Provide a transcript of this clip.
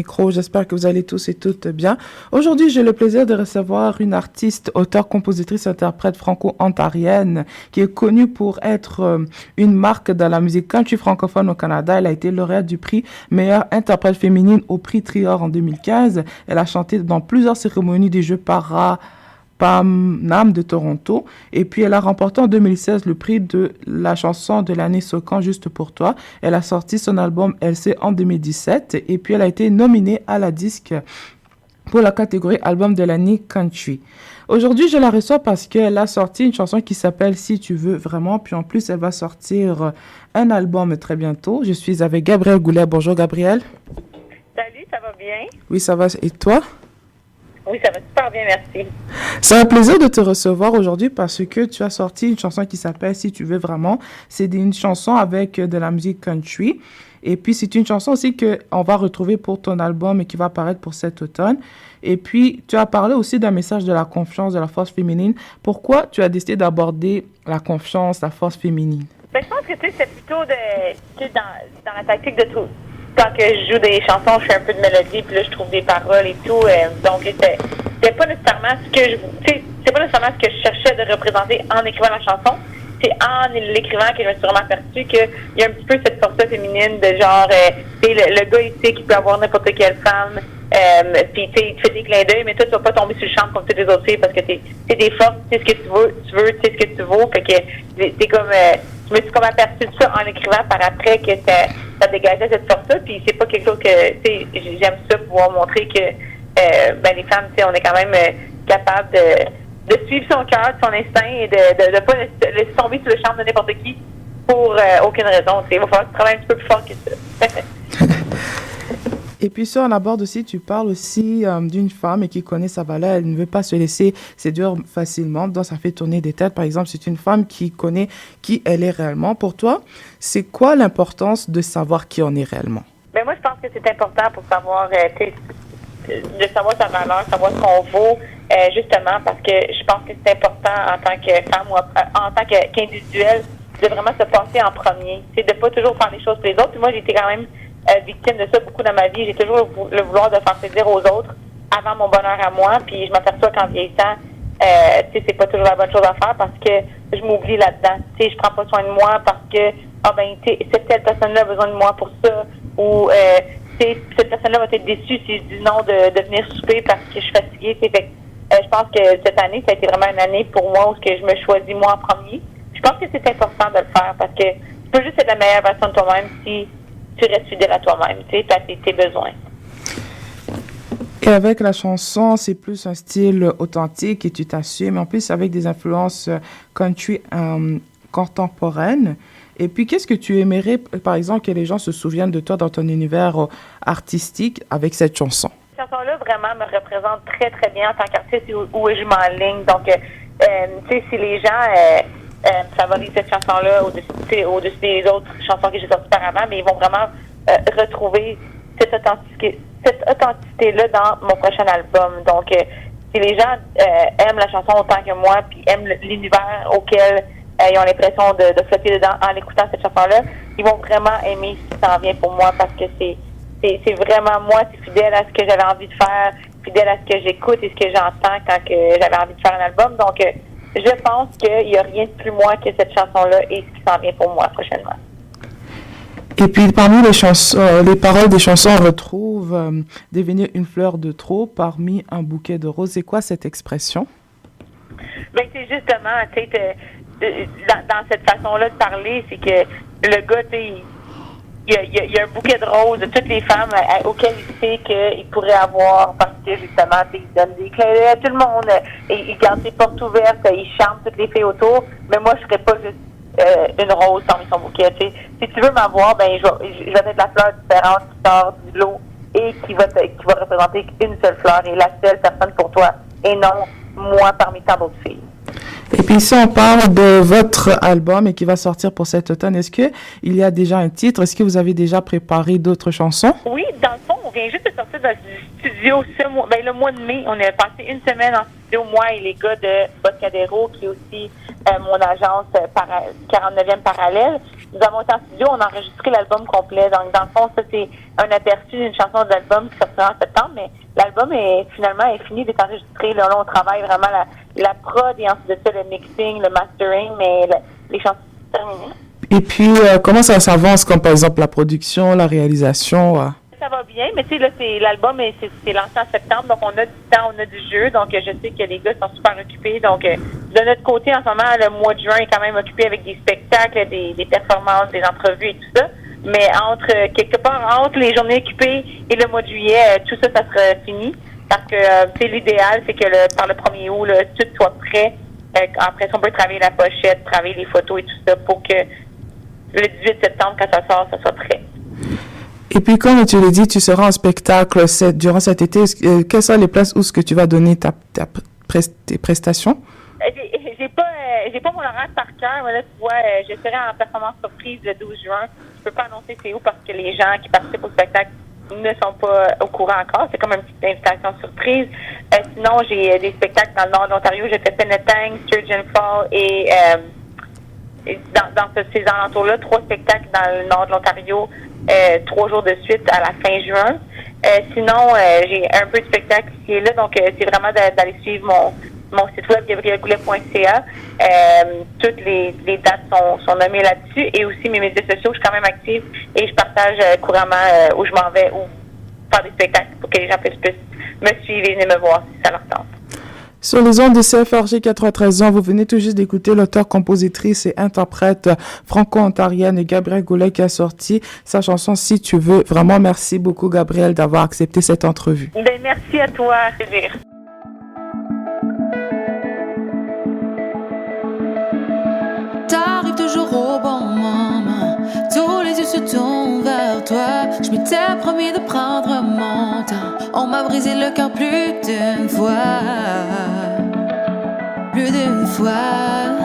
Micro, j'espère que vous allez tous et toutes bien. Aujourd'hui, j'ai le plaisir de recevoir une artiste, auteure, compositrice, interprète franco-ontarienne qui est connue pour être une marque dans la musique country francophone au Canada. Elle a été lauréate du prix meilleure interprète féminine au prix Trior en 2015. Elle a chanté dans plusieurs cérémonies des Jeux Nam de Toronto. Et puis, elle a remporté en 2016 le prix de la chanson de l'année Socan, Juste pour toi. Elle a sorti son album LC en 2017. Et puis, elle a été nominée à la disque pour la catégorie album de l'année country. Aujourd'hui, je la reçois parce qu'elle a sorti une chanson qui s'appelle Si tu veux vraiment. Puis en plus, elle va sortir un album très bientôt. Je suis avec Gabrielle Goulet. Bonjour, Gabrielle. Salut, ça va bien? Oui, ça va. Et toi? Oui, ça va super bien, merci. C'est un plaisir de te recevoir aujourd'hui parce que tu as sorti une chanson qui s'appelle Si tu veux vraiment. C'est une chanson avec de la musique country. Et puis, c'est une chanson aussi qu'on va retrouver pour ton album et qui va apparaître pour cet automne. Et puis, tu as parlé aussi d'un message de la confiance, de la force féminine. Pourquoi tu as décidé d'aborder la confiance, la force féminine? Ben, je pense que c'est plutôt dans la tactique de tout. Quand que je joue des chansons, je fais un peu de mélodie, puis là, je trouve des paroles et tout. Donc, c'est pas nécessairement c'est pas nécessairement ce que je cherchais de représenter en écrivant la chanson. C'est en l'écrivant que je me suis vraiment aperçue qu'il y a un petit peu cette force féminine de genre, le gars ici qui peut avoir n'importe quelle femme, puis tu fais des clins d'œil, mais toi, tu vas pas tomber sur le champ comme toutes les autres filles parce que t'es des forces, tu sais ce que tu veux, tu sais ce que tu vaux. Fait que c'est comme, je me suis comme aperçue de ça en l'écrivant par après que ça dégageait cette force-là, puis c'est pas quelque chose que, tu sais, j'aime ça pouvoir montrer que, les femmes, tu sais, on est quand même capable de suivre son cœur, son instinct et de ne pas laisser tomber sur le champ de n'importe qui pour aucune raison. Il va falloir que tu travailles un petit peu plus fort que ça. Et puis ça, on aborde aussi, tu parles aussi d'une femme qui connaît sa valeur, elle ne veut pas se laisser séduire facilement, donc ça fait tourner des têtes. Par exemple, c'est une femme qui connaît qui elle est réellement. Pour toi, c'est quoi l'importance de savoir qui on est réellement? Ben moi, je pense que c'est important pour savoir, de savoir sa valeur, savoir ce qu'on vaut, justement parce que je pense que c'est important en tant que femme ou en tant qu'individuel de vraiment se passer en premier. C'est de pas toujours faire les choses pour les autres. Puis moi, j'ai été quand même victime de ça beaucoup dans ma vie. J'ai toujours le vouloir de faire plaisir aux autres avant mon bonheur à moi. Puis je m'aperçois qu'en vieillissant, c'est pas toujours la bonne chose à faire parce que je m'oublie là-dedans. Je prends pas soin de moi parce que cette telle personne-là a besoin de moi pour ça. Ou cette personne-là va être déçue si je dis non de venir souper parce que je suis fatiguée. Fait je pense que cette année, ça a été vraiment une année pour moi où je me choisis moi en premier. Je pense que c'est important de le faire parce que tu peux juste être la meilleure version de toi-même si tu restes fidèle à toi-même, tu sais, à tes besoins. Et avec la chanson, c'est plus un style authentique et tu t'assumes. En plus, avec des influences country contemporaines. Et puis, qu'est-ce que tu aimerais, par exemple, que les gens se souviennent de toi dans ton univers artistique avec cette chanson? Cette chanson-là, vraiment, me représente très, très bien en tant qu'artiste où je m'enligne. Donc, tu sais, si les gens favorisent cette chanson-là au-dessus des autres chansons que j'ai sorties auparavant, mais ils vont vraiment retrouver cette authenticité-là dans mon prochain album. Donc, si les gens aiment la chanson autant que moi, puis aiment l'univers auquel ils ont l'impression de flotter dedans en écoutant cette chanson-là, ils vont vraiment aimer ce qui s'en vient pour moi parce que c'est vraiment moi, c'est fidèle à ce que j'avais envie de faire, fidèle à ce que j'écoute et ce que j'entends quand que j'avais envie de faire un album. Donc, je pense qu'il n'y a rien de plus moi que cette chanson-là et ce qui s'en vient pour moi prochainement. Et puis, parmi les chansons, les paroles des chansons, on retrouve devenir une fleur de trop parmi un bouquet de roses. C'est quoi cette expression? Ben, c'est justement, tu sais, dans cette façon-là de parler, c'est que le gars, tu sais, il y a un bouquet de roses de toutes les femmes auxquelles il sait qu'il pourrait avoir parce que, justement, il donne des clés à tout le monde, et il garde ses portes ouvertes, il charme toutes les filles autour, mais moi, je serais pas juste une rose parmi son bouquet. Tu sais. Si tu veux m'avoir, ben je vais mettre la fleur différente qui sort du lot et qui va représenter une seule fleur et la seule personne pour toi, et non moi parmi tant d'autres filles. Et puis si on parle de votre album et qui va sortir pour cet automne, est-ce qu'il y a déjà un titre? Est-ce que vous avez déjà préparé d'autres chansons? Oui, dans le fond, on vient juste de sortir du studio le mois de mai. On a passé une semaine en studio, moi et les gars de Boscadero, qui est aussi mon agence 49e parallèle. Nous avons été en studio, on a enregistré l'album complet. Donc, dans le fond, ça, c'est un aperçu d'une chanson de l'album qui sortira en septembre, mais l'album est fini d'être enregistré. Là, on travaille vraiment la prod et ensuite de ça, le mixing, le mastering, mais les chansons sont terminées. Et puis, comment ça s'avance, comme par exemple la production, la réalisation? Ça va bien, mais tu sais, là, l'album c'est lancé en septembre, donc on a du temps, on a du jeu, donc je sais que les gars sont super occupés. Donc, de notre côté, en ce moment, le mois de juin est quand même occupé avec des spectacles, des performances, des entrevues et tout ça. Mais quelque part, entre les journées occupées et le mois de juillet, tout ça sera fini. Parce que, l'idéal, c'est que par le 1er août, là, tout soit prêt. Après ça, on peut travailler la pochette, travailler les photos et tout ça pour que le 18 septembre, quand ça sort, ça soit prêt. Et puis, comme tu l'as dit, tu seras en spectacle durant cet été. Quelles sont les places où est-ce que tu vas donner tes prestations? J'ai pas mon horaire par cœur. Là, tu vois, je serai en performance surprise le 12 juin. Je peux pas annoncer c'est où parce que les gens qui participent au spectacle ne sont pas au courant encore. C'est comme une petite invitation surprise. Sinon, j'ai des spectacles dans le nord de l'Ontario. J'ai fait Penetang, Sturgeon Fall et dans ces alentours-là, 3 spectacles dans le nord de l'Ontario, 3 jours de suite à la fin juin. Sinon, j'ai un peu de spectacle ici et là, donc c'est vraiment d'aller suivre mon site web gabriellegoulet.ca. Toutes les dates sont nommées là-dessus et aussi mes médias sociaux, je suis quand même active et je partage couramment où je m'en vais ou faire des spectacles pour que les gens puissent me suivre et venir me voir si ça leur tente. Sur les ondes de CFRG 93 ans, vous venez tout juste d'écouter l'auteur, compositrice et interprète franco-ontarienne Gabrielle Goulet qui a sorti sa chanson Si tu veux. Vraiment, merci beaucoup Gabrielle d'avoir accepté cette entrevue. Ben, merci à toi, Cédric. T'arrives toujours au bon moment, tous les yeux se tournent vers toi. Je m'étais promis de prendre mon temps, on m'a brisé le cœur plus d'une fois. Plus d'une fois.